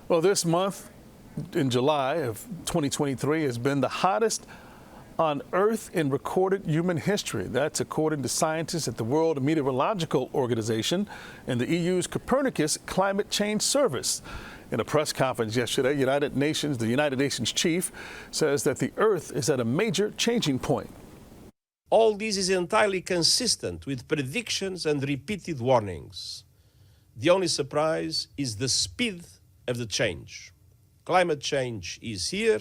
Well, this month in July of 2023 has been the hottest on Earth in recorded human history. That's according to scientists at the World Meteorological Organization and the EU's Copernicus Climate Change Service. In a press conference yesterday, the United Nations chief says that the Earth is at a major changing point. All this is entirely consistent with predictions and repeated warnings. The only surprise is the speed of the change. Climate change is here,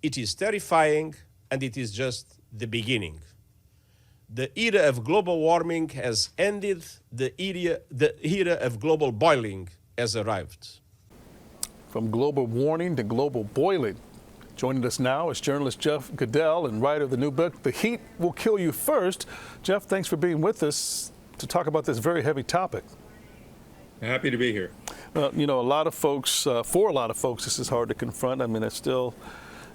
it is terrifying, and it is just the beginning. The era of global warming has ended, the era of global boiling has arrived. From global warming to global boiling. Joining us now is journalist Jeff Goodell and writer of the new book, The Heat Will Kill You First. Jeff, thanks for being with us to talk about this very heavy topic. Happy to be here. Well, you know, a lot of folks, this is hard to confront. I mean, it's still,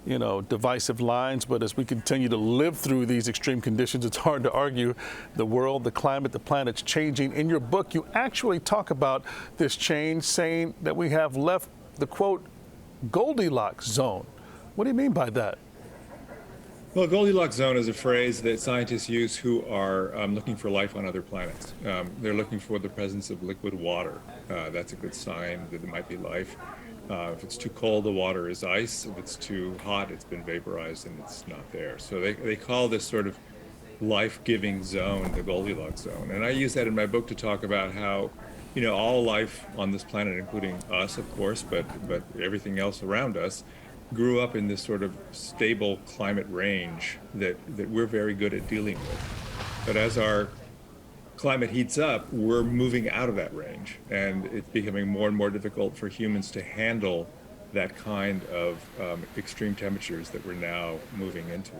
divisive lines, but as we continue to live through these extreme conditions, it's hard to argue the world, the climate, the planet's changing. In your book, you actually talk about this change, saying that we have left the, quote, Goldilocks Zone. What do you mean by that? Well, Goldilocks Zone is a phrase that scientists use who are looking for life on other planets. They're looking for the presence of liquid water. That's a good sign that there might be life. If it's too cold, the water is ice. If it's too hot, it's been vaporized and it's not there. So they call this sort of life-giving zone the Goldilocks Zone. And I use that in my book to talk about how, all life on this planet, including us, of course, but everything else around us, grew up in this sort of stable climate range that we're very good at dealing with. But as our climate heats up, we're moving out of that range, and it's becoming more and more difficult for humans to handle that kind of extreme temperatures that we're now moving into.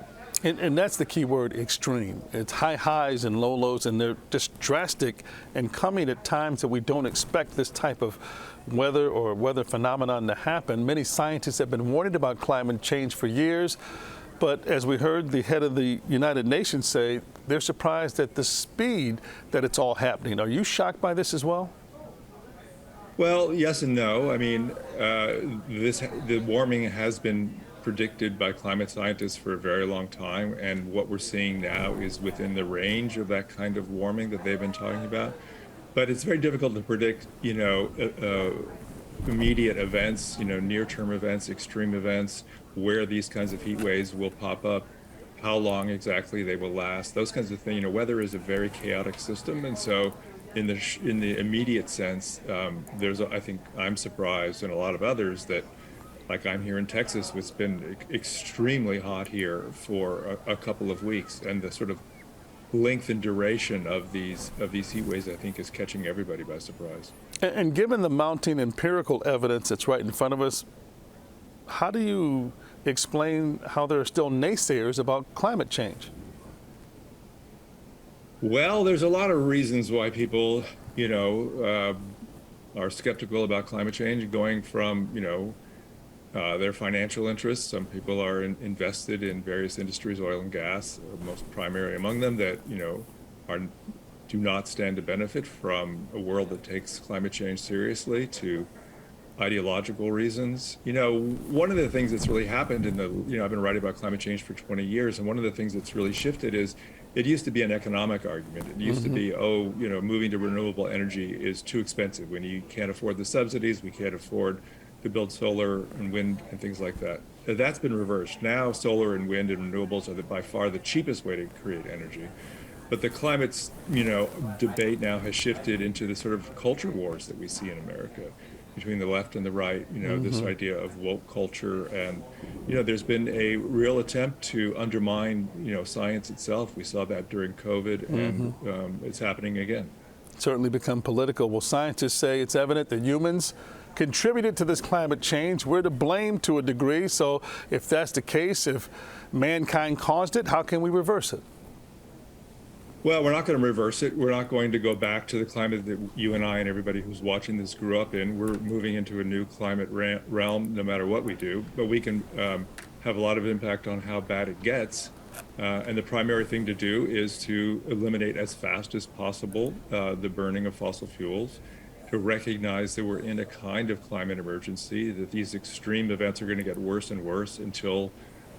And that's the key word, extreme. It's high highs and low lows, and they're just drastic and coming at times that we don't expect this type of weather or weather phenomenon to happen. Many scientists have been warning about climate change for years, but as we heard the head of the United Nations say, they're surprised at the speed that it's all happening. Are you shocked by this as well? Well, yes and no. I mean, the warming has been predicted by climate scientists for a very long time, and what we're seeing now is within the range of that kind of warming that they've been talking about. But it's very difficult to predict, immediate events, near-term events, extreme events, where these kinds of heat waves will pop up, how long exactly they will last, those kinds of things. Weather is a very chaotic system, and so in the immediate sense, I think I'm surprised, and a lot of others, that, like I'm here in Texas, it's been extremely hot here for a couple of weeks, and the sort of length and duration of these heat waves, I think, is catching everybody by surprise. And given the mounting empirical evidence that's right in front of us, how do you explain how there are still naysayers about climate change? Well, there's a lot of reasons why people, are skeptical about climate change, going from, their financial interests. Some people are invested in various industries, oil and gas, most primary among them, that do not stand to benefit from a world that takes climate change seriously, to ideological reasons. One of the things that's really happened I've been writing about climate change for 20 years, and one of the things that's really shifted is it used to be an economic argument. It used to be, moving to renewable energy is too expensive. When you can't afford the subsidies, we can't afford to build solar and wind and things like that. That's been reversed. Now solar and wind and renewables are by far the cheapest way to create energy. But the climate, debate now has shifted into the sort of culture wars that we see in America between the left and the right, this idea of woke culture. And, there's been a real attempt to undermine, science itself. We saw that during COVID, and it's happening again. Certainly become political. Well, scientists say it's evident that humans contributed to this climate change. We're to blame to a degree. So if that's the case, if mankind caused it, how can we reverse it? Well, we're not going to reverse it. We're not going to go back to the climate that you and I and everybody who's watching this grew up in. We're moving into a new climate realm no matter what we do. But we can have a lot of impact on how bad it gets. And the primary thing to do is to eliminate as fast as possible the burning of fossil fuels, to recognize that we're in a kind of climate emergency, that these extreme events are going to get worse and worse until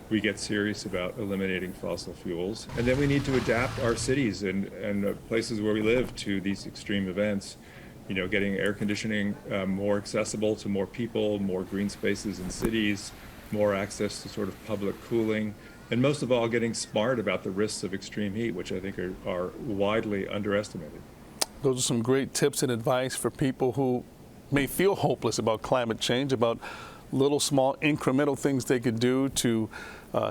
we get serious about eliminating fossil fuels. And then we need to adapt our cities and places where we live to these extreme events. You know, getting air conditioning more accessible to more people, more green spaces in cities, more access to sort of public cooling, and most of all, getting smart about the risks of extreme heat, which I think are widely underestimated. Those are some great tips and advice for people who may feel hopeless about climate change, about little small incremental things they could do to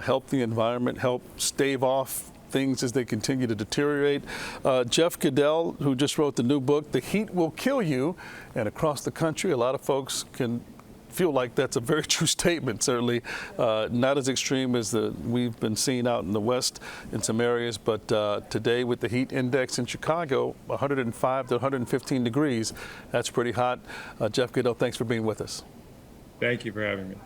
help the environment, help stave off things as they continue to deteriorate. Jeff Goodell, who just wrote the new book, The Heat Will Kill You, and across the country, a lot of folks can feel like that's a very true statement, certainly not as extreme as we've been seeing out in the West in some areas, but today with the heat index in Chicago, 105 to 115 degrees, that's pretty hot. Jeff Goodell, thanks for being with us. Thank you for having me.